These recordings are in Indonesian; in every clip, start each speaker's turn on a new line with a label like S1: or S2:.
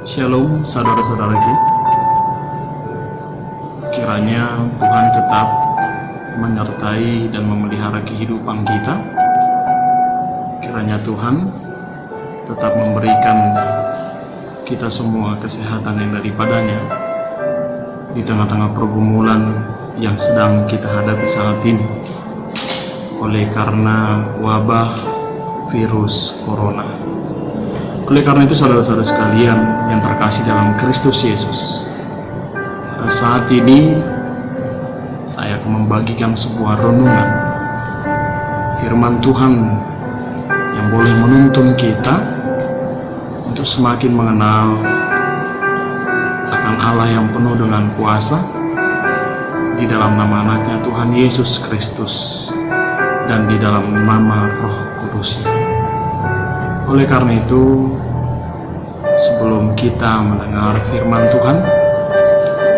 S1: Shalom saudara-saudaraku. Kiranya Tuhan tetap menyertai dan memelihara kehidupan kita. Kiranya Tuhan tetap memberikan kita semua kesehatan yang daripadanya di tengah-tengah pergumulan yang sedang kita hadapi saat ini oleh karena wabah virus corona. Oleh karena itu saudara-saudara sekalian yang terkasih dalam Kristus Yesus, saat ini saya akan membagikan sebuah renungan firman Tuhan yang boleh menuntun kita untuk semakin mengenal akan Allah yang penuh dengan kuasa di dalam nama anaknya Tuhan Yesus Kristus dan di dalam nama Roh Kudus-Nya. Oleh karena itu, sebelum kita mendengar firman Tuhan,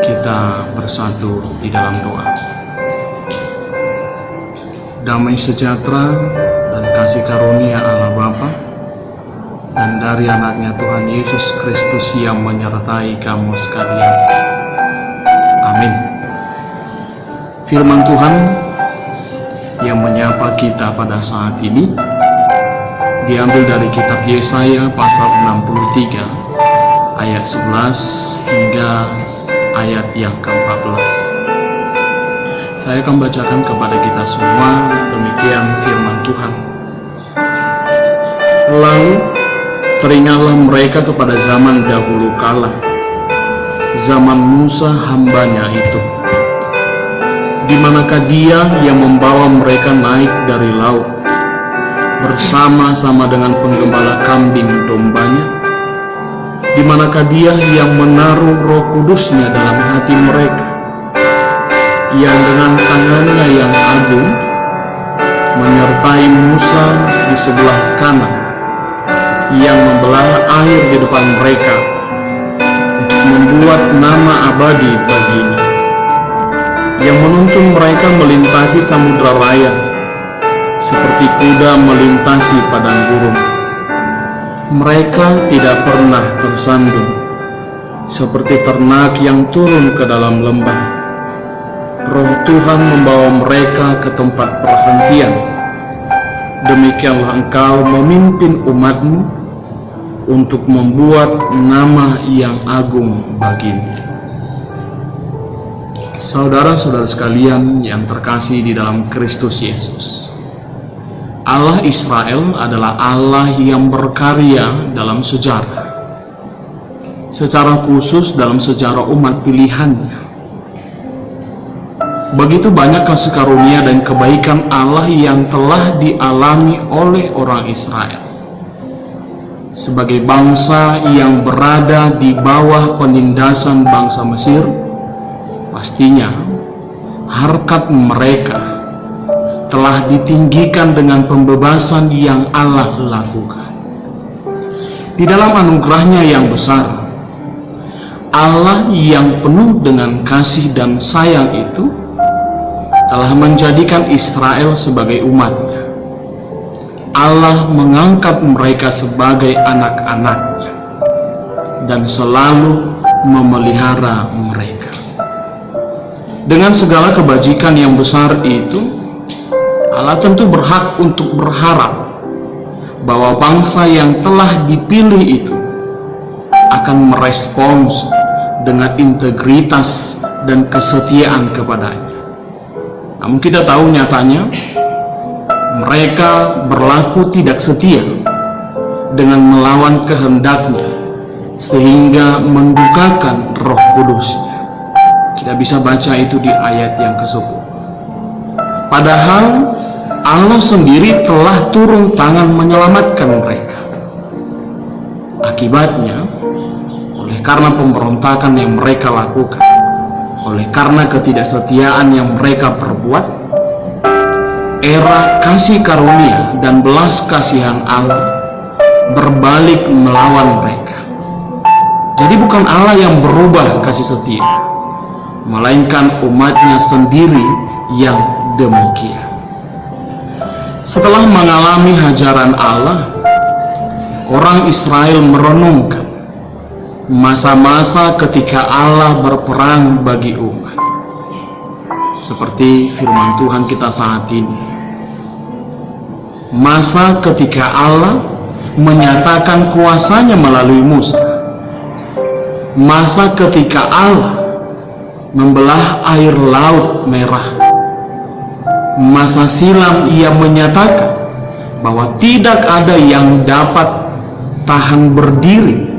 S1: kita bersatu di dalam doa. Damai sejahtera dan kasih karunia Allah Bapa dan dari anaknya Tuhan Yesus Kristus yang menyertai kamu sekalian. Amin. Firman Tuhan yang menyapa kita pada saat ini diambil dari kitab Yesaya pasal 63 ayat 11 hingga ayat yang ke-14. Saya akan bacakan kepada kita semua demikian firman Tuhan. Lalu teringatlah mereka kepada zaman dahulu kala, zaman Musa hambanya itu, di manakah dia yang membawa mereka naik dari laut bersama-sama dengan penggembala kambing dombanya? Di manakah dia yang menaruh Roh Kudus-Nya dalam hati mereka, yang dengan tangannya yang agung menyertai Musa di sebelah kanan, yang membelah air di depan mereka untuk membuat nama abadi baginya, yang menuntun mereka melintasi samudra raya seperti kuda melintasi padang gurun. Mereka tidak pernah tersandung seperti ternak yang turun ke dalam lembah. Roh Tuhan membawa mereka ke tempat perhentian. Demikianlah engkau memimpin umatmu untuk membuat nama yang agung bagimu. Saudara-saudara sekalian yang terkasih di dalam Kristus Yesus, Allah Israel adalah Allah yang berkarya dalam sejarah, secara khusus dalam sejarah umat pilihannya. Begitu banyak kasih karunia dan kebaikan Allah yang telah dialami oleh orang Israel sebagai bangsa yang berada di bawah penindasan bangsa Mesir. Pastinya harkat mereka telah ditinggikan dengan pembebasan yang Allah lakukan. Di dalam anugerahnya yang besar, Allah yang penuh dengan kasih dan sayang itu telah menjadikan Israel sebagai umatnya. Allah mengangkat mereka sebagai anak-anaknya dan selalu memelihara mereka. Dengan segala kebajikan yang besar itu, Allah tentu berhak untuk berharap bahwa bangsa yang telah dipilih itu akan merespons dengan integritas dan kesetiaan kepadanya. Namun kita tahu nyatanya mereka berlaku tidak setia dengan melawan kehendaknya sehingga mendukakan Roh Kudus-Nya. Kita bisa baca itu di ayat yang ke-10. Padahal Allah sendiri telah turun tangan menyelamatkan mereka. Akibatnya, oleh karena pemberontakan yang mereka lakukan, oleh karena ketidaksetiaan yang mereka perbuat, era kasih karunia dan belas kasihan Allah berbalik melawan mereka. Jadi bukan Allah yang berubah kasih setia, melainkan umatnya sendiri yang demikian. Setelah mengalami hajaran Allah, orang Israel merenungkan masa-masa ketika Allah berperang bagi umat. Seperti firman Tuhan kita saat ini, masa ketika Allah menyatakan kuasanya melalui Musa, masa ketika Allah membelah air laut merah, masa silam ia menyatakan bahwa tidak ada yang dapat tahan berdiri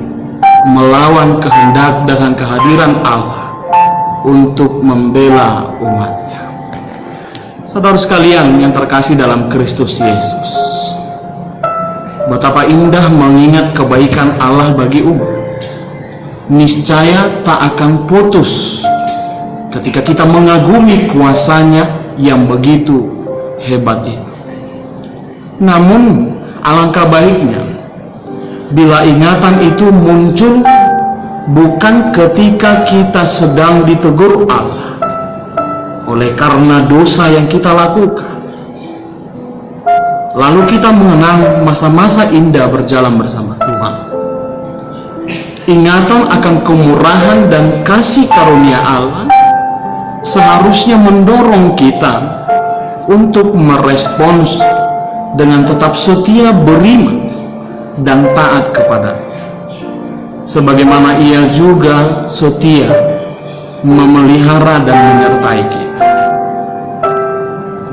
S1: melawan kehendak dengan kehadiran Allah untuk membela umatnya. Saudara sekalian yang terkasih dalam Kristus Yesus, betapa indah mengingat kebaikan Allah bagi umat. Niscaya tak akan putus ketika kita mengagumi kuasanya yang begitu hebat itu. Namun alangkah baiknya bila ingatan itu muncul bukan ketika kita sedang ditegur Allah oleh karena dosa yang kita lakukan, lalu kita mengenang masa-masa indah berjalan bersama Tuhan. Ingatan akan kemurahan dan kasih karunia Allah seharusnya mendorong kita untuk merespons dengan tetap setia beriman dan taat kepada-Nya, sebagaimana Ia juga setia memelihara dan menyertai kita.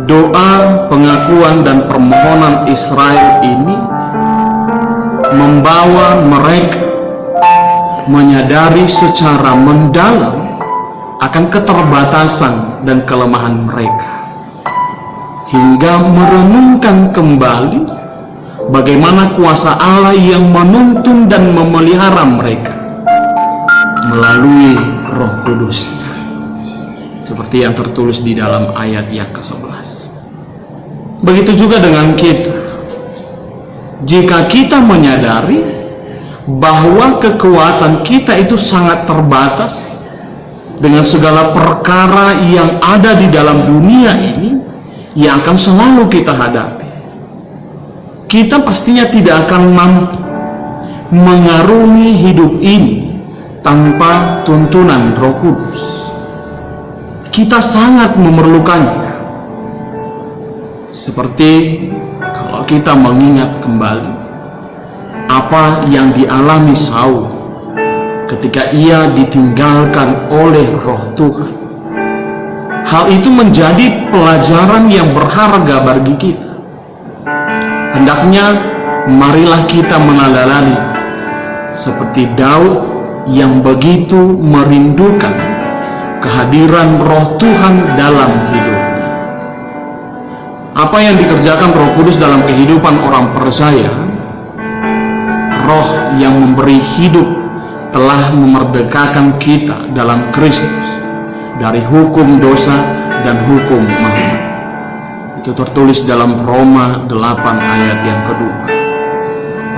S1: Doa, pengakuan, dan permohonan Israel ini membawa mereka menyadari secara mendalam akan keterbatasan dan kelemahan mereka, hingga merenungkan kembali bagaimana kuasa Allah yang menuntun dan memelihara mereka melalui Roh Kudus-Nya, seperti yang tertulis di dalam ayat yang ke-11. Begitu juga dengan kita. Jika kita menyadari bahwa kekuatan kita itu sangat terbatas dengan segala perkara yang ada di dalam dunia ini yang akan selalu kita hadapi, kita pastinya tidak akan mampu mengarungi hidup ini tanpa tuntunan Roh Kudus. Kita sangat memerlukannya. Seperti kalau kita mengingat kembali apa yang dialami Saul ketika ia ditinggalkan oleh Roh Tuhan. Hal itu menjadi pelajaran yang berharga bagi kita. Hendaknya marilah kita meneladani seperti Daud yang begitu merindukan kehadiran Roh Tuhan dalam hidupnya. Apa yang dikerjakan Roh Kudus dalam kehidupan orang percaya, Roh yang memberi hidup telah memerdekakan kita dalam Kristus dari hukum dosa dan hukum maut. Itu tertulis dalam Roma 8 ayat yang kedua.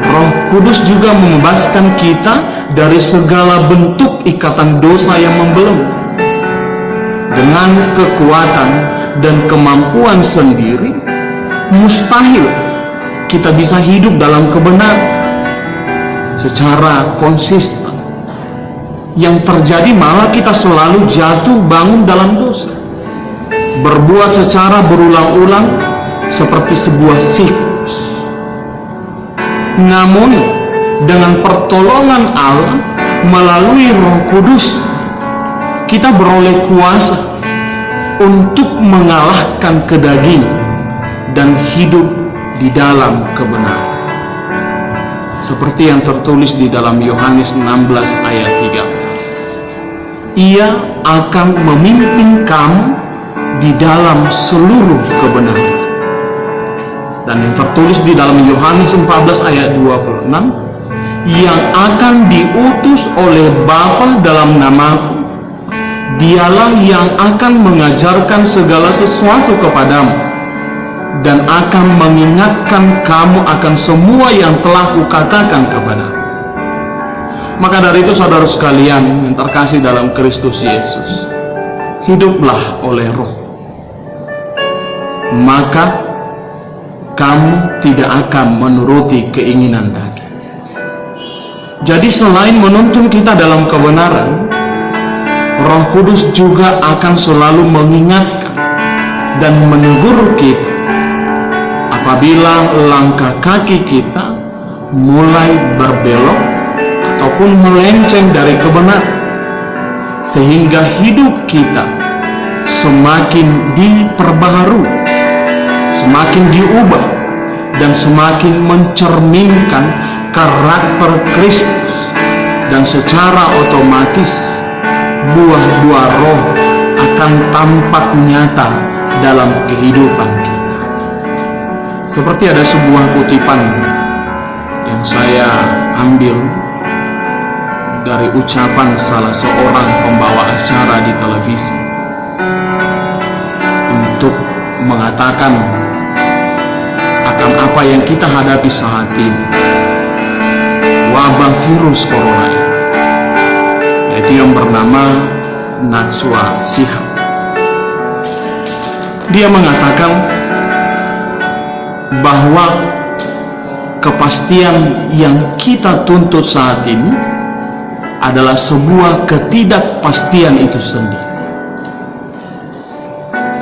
S1: Roh Kudus juga membebaskan kita dari segala bentuk ikatan dosa yang membelenggu. Dengan kekuatan dan kemampuan sendiri, mustahil kita bisa hidup dalam kebenaran secara konsisten. Yang terjadi malah kita selalu jatuh bangun dalam dosa, berbuat secara berulang-ulang seperti sebuah siklus. Namun dengan pertolongan Allah melalui Roh Kudus, kita beroleh kuasa untuk mengalahkan kedagingan dan hidup di dalam kebenaran. Seperti yang tertulis di dalam Yohanes 16 ayat 13. Ia akan memimpin kamu di dalam seluruh kebenaran. Dan yang tertulis di dalam Yohanes 14 ayat 26, yang akan diutus oleh Bapa dalam namaku, dialah yang akan mengajarkan segala sesuatu kepadamu dan akan mengingatkan kamu akan semua yang telah kukatakan kepadamu. Maka dari itu saudara sekalian yang terkasih dalam Kristus Yesus, hiduplah oleh Roh, maka kamu tidak akan menuruti keinginan daging. Jadi selain menuntun kita dalam kebenaran, Roh Kudus juga akan selalu mengingatkan dan menegur kita apabila langkah kaki kita mulai berbelok ataupun melenceng dari kebenaran, sehingga hidup kita semakin diperbaharui, semakin diubah, dan semakin mencerminkan karakter Kristus, dan secara otomatis buah-buah roh akan tampak nyata dalam kehidupan kita. Seperti ada sebuah kutipan yang saya ambil dari ucapan salah seorang pembawa acara di televisi untuk mengatakan akan apa yang kita hadapi saat ini, wabah virus corona ini, yaitu yang bernama Najwa Shihab. Dia mengatakan bahwa kepastian yang kita tuntut saat ini adalah sebuah ketidakpastian itu sendiri.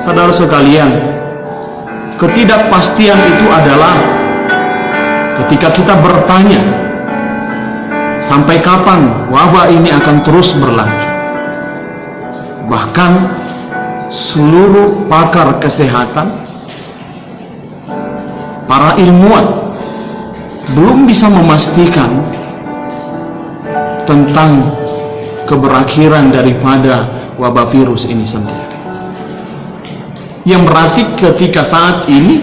S1: Saudara sekalian, ketidakpastian itu adalah ketika kita bertanya, sampai kapan wabah ini akan terus berlanjut? Bahkan seluruh pakar kesehatan, para ilmuwan belum bisa memastikan tentang keberakhiran daripada wabah virus ini sendiri. Yang berarti ketika saat ini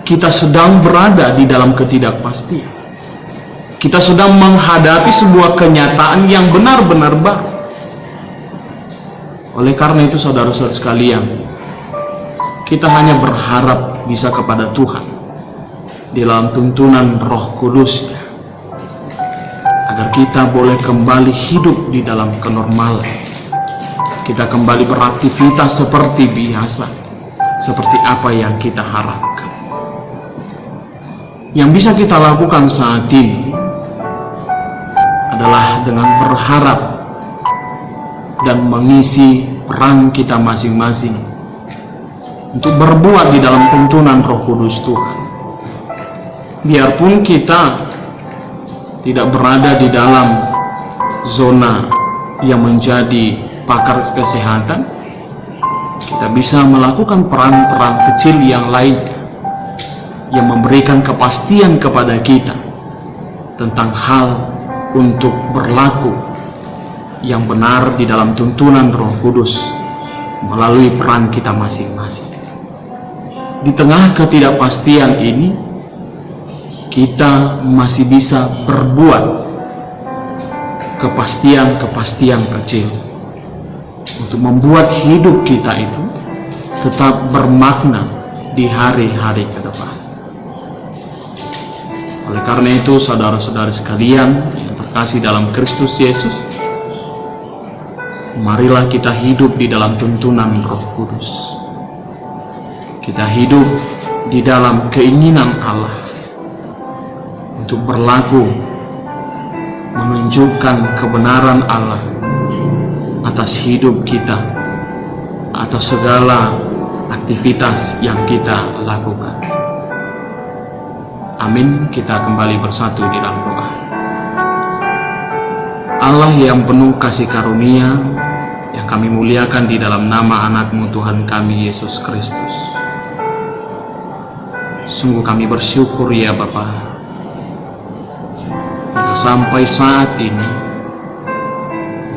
S1: kita sedang berada di dalam ketidakpastian. Kita sedang menghadapi sebuah kenyataan yang benar-benar baru. Oleh karena itu saudara-saudara sekalian, kita hanya berharap bisa kepada Tuhan di dalam tuntunan Roh Kudus-Nya, agar kita boleh kembali hidup di dalam kenormalan. Kita kembali beraktivitas seperti biasa, seperti apa yang kita harapkan. Yang bisa kita lakukan saat ini adalah dengan berharap dan mengisi peran kita masing-masing untuk berbuat di dalam tuntunan Roh Kudus Tuhan. Biarpun kita tidak berada di dalam zona yang menjadi pakar kesehatan, kita bisa melakukan peran-peran kecil yang lain yang memberikan kepastian kepada kita tentang hal untuk berlaku yang benar di dalam tuntunan Roh Kudus melalui peran kita masing-masing. Di tengah ketidakpastian ini, kita masih bisa berbuat kepastian-kepastian kecil untuk membuat hidup kita itu tetap bermakna di hari-hari ke depan. Oleh karena itu, saudara-saudara sekalian yang terkasih dalam Kristus Yesus, marilah kita hidup di dalam tuntunan Roh Kudus. Kita hidup di dalam keinginan Allah untuk berlaku menunjukkan kebenaran Allah atas hidup kita, atas segala aktivitas yang kita lakukan. Amin. Kita kembali bersatu di dalam doa. Allah yang penuh kasih karunia, yang kami muliakan di dalam nama anak-Mu Tuhan kami Yesus Kristus, sungguh kami bersyukur ya Bapa, sampai saat ini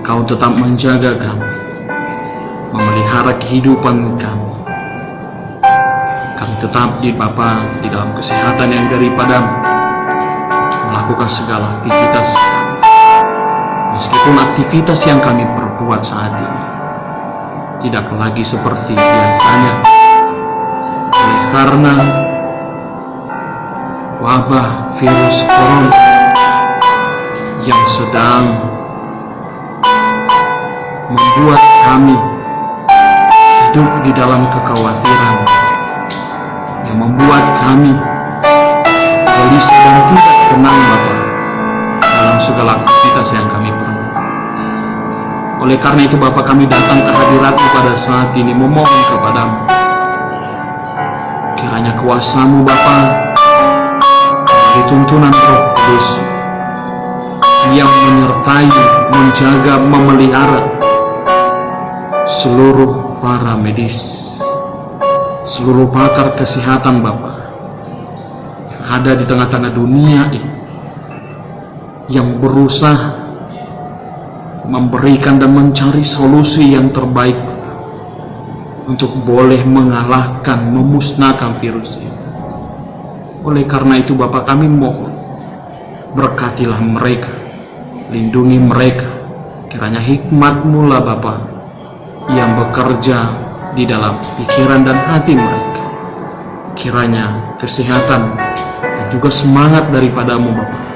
S1: Engkau tetap menjaga kami, memelihara kehidupan kami. Kami tetap di Bapa di dalam kesehatan yang daripada-Mu, melakukan segala aktivitas kami. Meskipun aktivitas yang kami perbuat saat ini tidak lagi seperti biasanya, oleh karena wabah virus corona yang sedang membuat kami hidup di dalam kekhawatiran, yang membuat kami gelisah dan tidak tenang Bapa dalam dalam segala aktivitas yang kami perlu. Oleh karena itu Bapa, kami datang ke hadirat-Mu pada saat ini memohon kepadamu. Kiranya kuasa-Mu Bapa, melalui tuntunan Roh Kudus yang menyertai, menjaga, memelihara seluruh para medis, seluruh pakar kesehatan Bapa yang ada di tengah-tengah dunia ini, yang berusaha memberikan dan mencari solusi yang terbaik untuk boleh mengalahkan, memusnahkan virus ini. Oleh karena itu Bapa, kami mohon, berkatilah mereka, lindungi mereka. Kiranya hikmat-Mu lah Bapa yang bekerja di dalam pikiran dan hati mereka. Kiranya kesehatan dan juga semangat daripada-Mu Bapa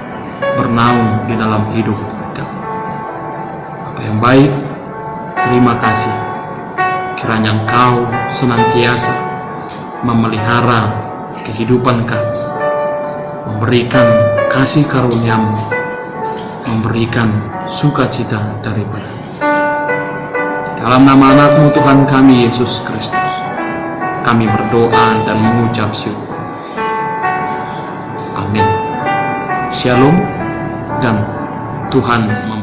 S1: bernaung di dalam hidup mereka. Bapa yang baik, terima kasih. Kiranya Engkau senantiasa memelihara kehidupan kami, memberikan kasih karunia-Mu, memberikan sukacita daripada dalam nama anak-Mu Tuhan kami Yesus Kristus, kami berdoa dan mengucap syukur. Amin. Shalom dan Tuhan memberkati.